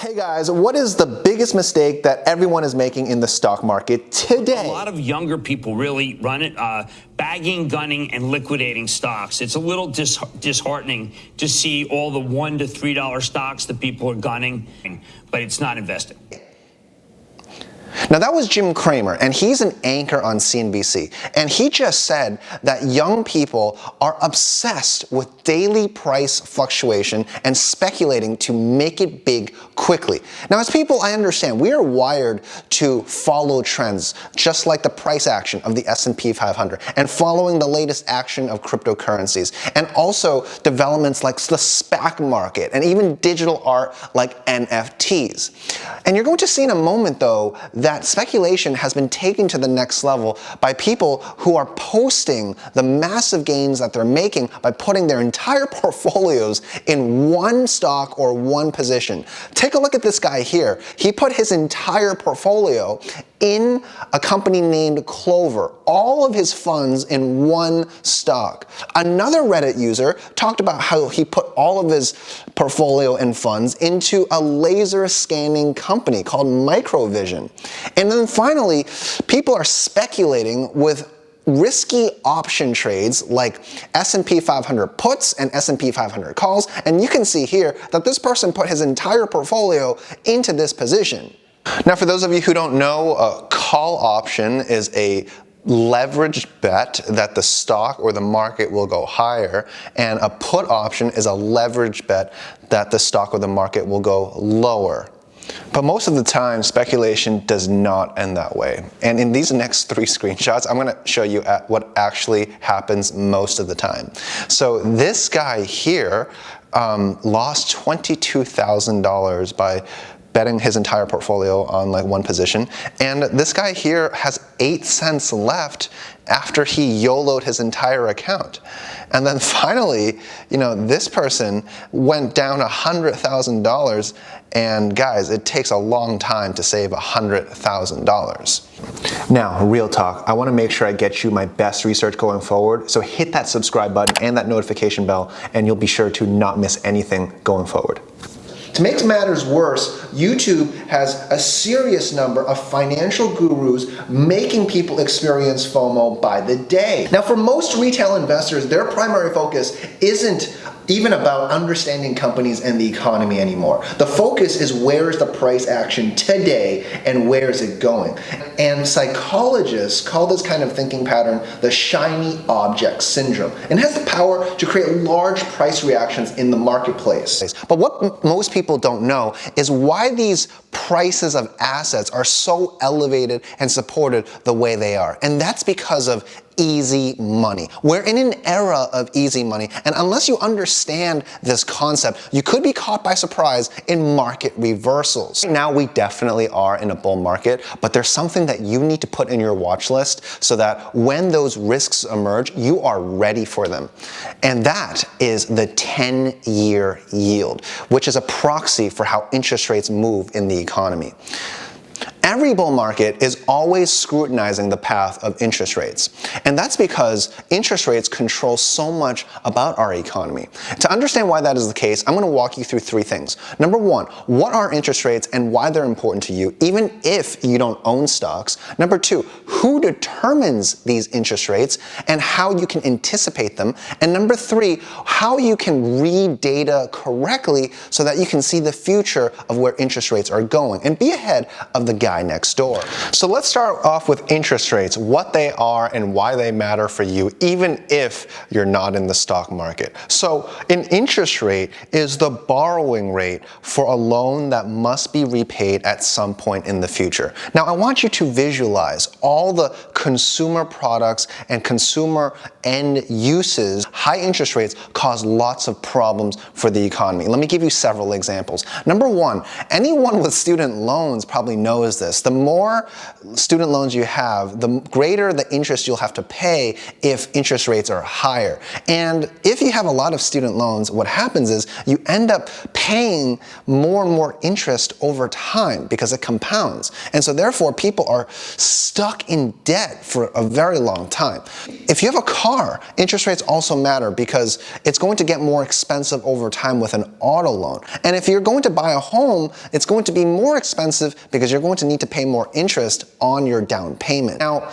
Hey guys, what is the biggest mistake that everyone is making in the stock market today? A lot of younger people really run it, bagging, gunning, and liquidating stocks. It's a little disheartening to see all the $1 to $3 stocks that people are gunning, but it's not investing. Now that was Jim Cramer, and he's an anchor on CNBC, and he just said that young people are obsessed with daily price fluctuation and speculating to make it big quickly. Now as people, I understand, we are wired to follow trends, just like the price action of the S&P 500, and following the latest action of cryptocurrencies, and also developments like the SPAC market, and even digital art like NFTs. And you're going to see in a moment, though, that speculation has been taken to the next level by people who are posting the massive gains that they're making by putting their entire portfolios in one stock or one position. Take a look at this guy here. He put his entire portfolio in a company named Clover, all of his funds in one stock. Another Reddit user talked about how he put all of his portfolio and funds into a laser scanning company called Microvision. And then finally, people are speculating with risky option trades like S&P 500 puts and S&P 500 calls, and you can see here that this person put his entire portfolio into this position. Now, for those of you who don't know, a call option is a leveraged bet that the stock or the market will go higher, and a put option is a leveraged bet that the stock or the market will go lower. But most of the time, speculation does not end that way. And in these next 3 screenshots, I'm going to show you what actually happens most of the time. So this guy here lost $22,000 by betting his entire portfolio on like one position. And this guy here has 8 cents left after he YOLO'd his entire account. And then finally, this person went down $100,000, and guys, it takes a long time to save $100,000. Now, real talk, I wanna make sure I get you my best research going forward, so hit that subscribe button and that notification bell, and you'll be sure to not miss anything going forward. To make matters worse, YouTube has a serious number of financial gurus making people experience FOMO by the day. Now, for most retail investors, their primary focus isn't even about understanding companies and the economy anymore. The focus is where is the price action today and where is it going. And psychologists call this kind of thinking pattern the shiny object syndrome, and has the power to create large price reactions in the marketplace. But what most people don't know is why these prices of assets are so elevated and supported the way they are. And that's because of easy money. We're in an era of easy money, and unless you understand this concept, you could be caught by surprise in market reversals. Right now, we definitely are in a bull market, but there's something that you need to put in your watch list so that when those risks emerge, you are ready for them. And that is the 10-year yield, which is a proxy for how interest rates move in the economy. Every bull market is always scrutinizing the path of interest rates. And that's because interest rates control so much about our economy. To understand why that is the case, I'm going to walk you through 3 things. Number 1, what are interest rates and why they're important to you, even if you don't own stocks? Number 2, who determines these interest rates and how you can anticipate them? And number 3, how you can read data correctly so that you can see the future of where interest rates are going and be ahead of the guy next door. So let's start off with interest rates, what they are and why they matter for you, even if you're not in the stock market. So an interest rate is the borrowing rate for a loan that must be repaid at some point in the future. Now, I want you to visualize all the consumer products and consumer end uses. High interest rates cause lots of problems for the economy. Let me give you several examples. Number 1, anyone with student loans probably knows this. The more student loans you have, the greater the interest you'll have to pay if interest rates are higher. And if you have a lot of student loans, what happens is you end up paying more and more interest over time because it compounds. And so therefore, people are stuck in debt for a very long time. If you have a car car. Interest rates also matter because it's going to get more expensive over time with an auto loan. And if you're going to buy a home, it's going to be more expensive because you're going to need to pay more interest on your down payment. Now,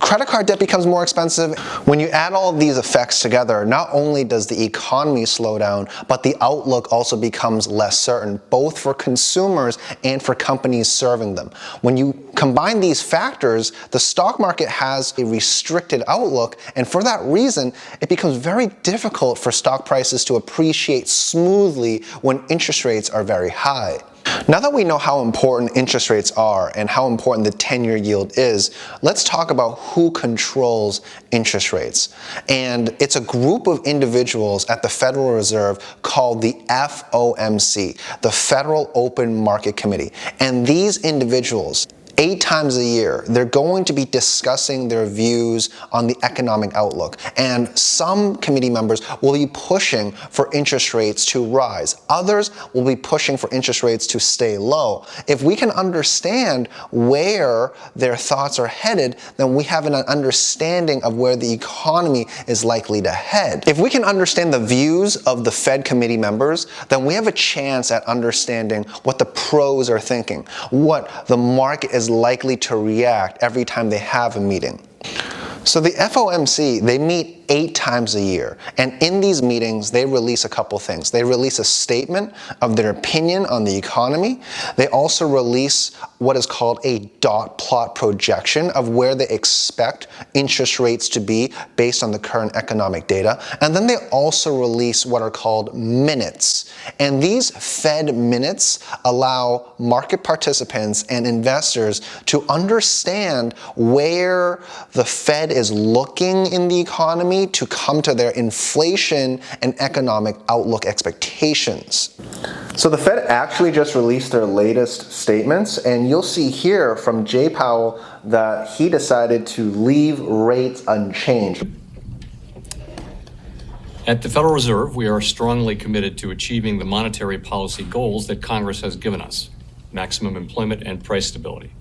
credit card debt becomes more expensive. When you add all of these effects together, not only does the economy slow down, but the outlook also becomes less certain, both for consumers and for companies serving them. When you combine these factors, the stock market has a restricted outlook, and for that reason, it becomes very difficult for stock prices to appreciate smoothly when interest rates are very high. Now that we know how important interest rates are and how important the 10-year yield is, let's talk about who controls interest rates. And it's a group of individuals at the Federal Reserve called the FOMC, the Federal Open Market Committee. And these individuals, 8 times a year, they're going to be discussing their views on the economic outlook. And some committee members will be pushing for interest rates to rise. Others will be pushing for interest rates to stay low. If we can understand where their thoughts are headed, then we have an understanding of where the economy is likely to head. If we can understand the views of the Fed committee members, then we have a chance at understanding what the pros are thinking, what the market is likely to react every time they have a meeting. So the FOMC, they meet 8 times a year, and in these meetings they release a couple things. They release a statement of their opinion on the economy. They also release what is called a dot plot projection of where they expect interest rates to be based on the current economic data. And then they also release what are called minutes. And these Fed minutes allow market participants and investors to understand where the Fed is looking in the economy to come to their inflation and economic outlook expectations. So the Fed actually just released their latest statements, and you'll see here from Jay Powell that he decided to leave rates unchanged. At the Federal Reserve, we are strongly committed to achieving the monetary policy goals that Congress has given us: maximum employment and price stability.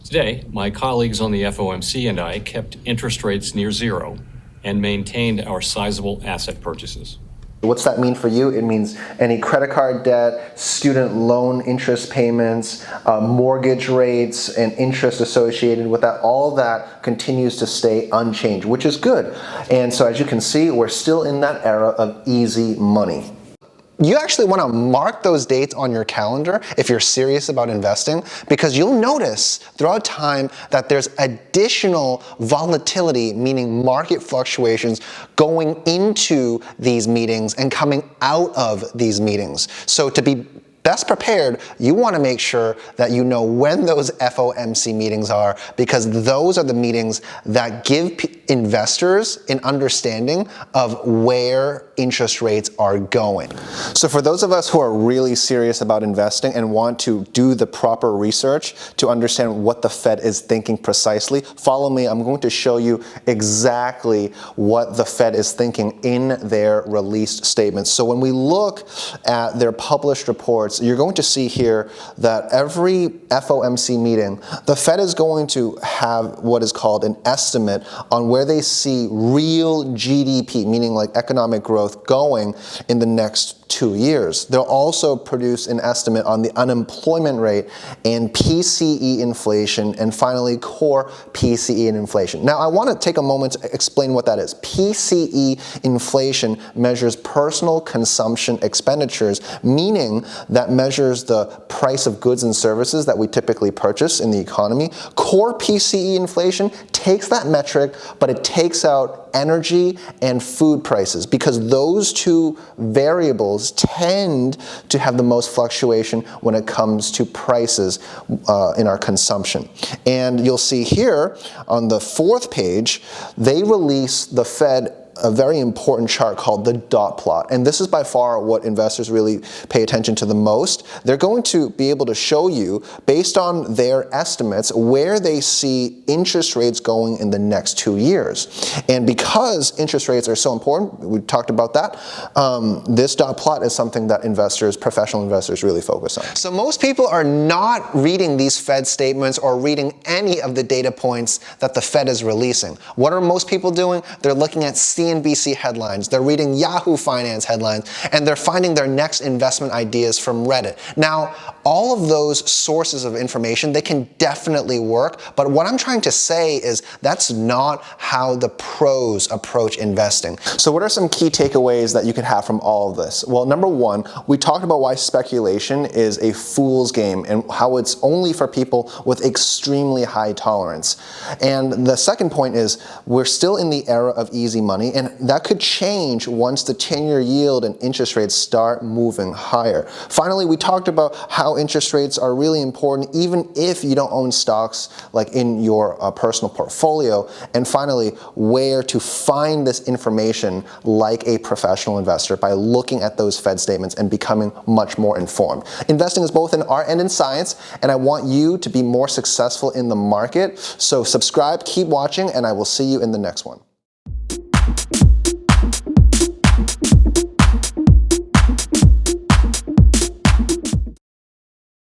Today, my colleagues on the FOMC and I kept interest rates near zero and maintained our sizable asset purchases. What's that mean for you? It means any credit card debt, student loan interest payments, mortgage rates, and interest associated with that, all that continues to stay unchanged, which is good. And so as you can see, we're still in that era of easy money. You actually want to mark those dates on your calendar if you're serious about investing, because you'll notice throughout time that there's additional volatility, meaning market fluctuations, going into these meetings and coming out of these meetings. So to be best prepared, you want to make sure that you know when those FOMC meetings are, because those are the meetings that give investors an understanding of where interest rates are going. So for those of us who are really serious about investing and want to do the proper research to understand what the Fed is thinking precisely, follow me. I'm going to show you exactly what the Fed is thinking in their released statements. So when we look at their published reports, you're going to see here that every FOMC meeting, the Fed is going to have what is called an estimate on where they see real GDP, meaning like economic growth, going in the next 2 years. They'll also produce an estimate on the unemployment rate and PCE inflation, and finally core PCE and inflation. Now I want to take a moment to explain what that is. PCE inflation measures personal consumption expenditures, meaning that measures the price of goods and services that we typically purchase in the economy. Core PCE inflation takes that metric, but it takes out energy and food prices, because those two variables tend to have the most fluctuation when it comes to prices in our consumption. And you'll see here on the 4th page, they release the Fed a very important chart called the dot plot. And this is by far what investors really pay attention to the most. They're going to be able to show you, based on their estimates, where they see interest rates going in the next 2 years. And because interest rates are so important, we talked about that, this dot plot is something that investors, professional investors, really focus on. So most people are not reading these Fed statements or reading any of the data points that the Fed is releasing. What are most people doing? They're looking at CNBC headlines, they're reading Yahoo Finance headlines, and they're finding their next investment ideas from Reddit. Now, all of those sources of information, they can definitely work, but what I'm trying to say is that's not how the pros approach investing. So what are some key takeaways that you can have from all of this? Well, number one, we talked about why speculation is a fool's game and how it's only for people with extremely high tolerance. And the second point is we're still in the era of easy money, and that could change once the 10-year yield and interest rates start moving higher. Finally, we talked about how interest rates are really important even if you don't own stocks like in your personal portfolio. And finally, where to find this information like a professional investor by looking at those Fed statements and becoming much more informed. Investing is both an art and in science, and I want you to be more successful in the market. So subscribe, keep watching, and I will see you in the next one.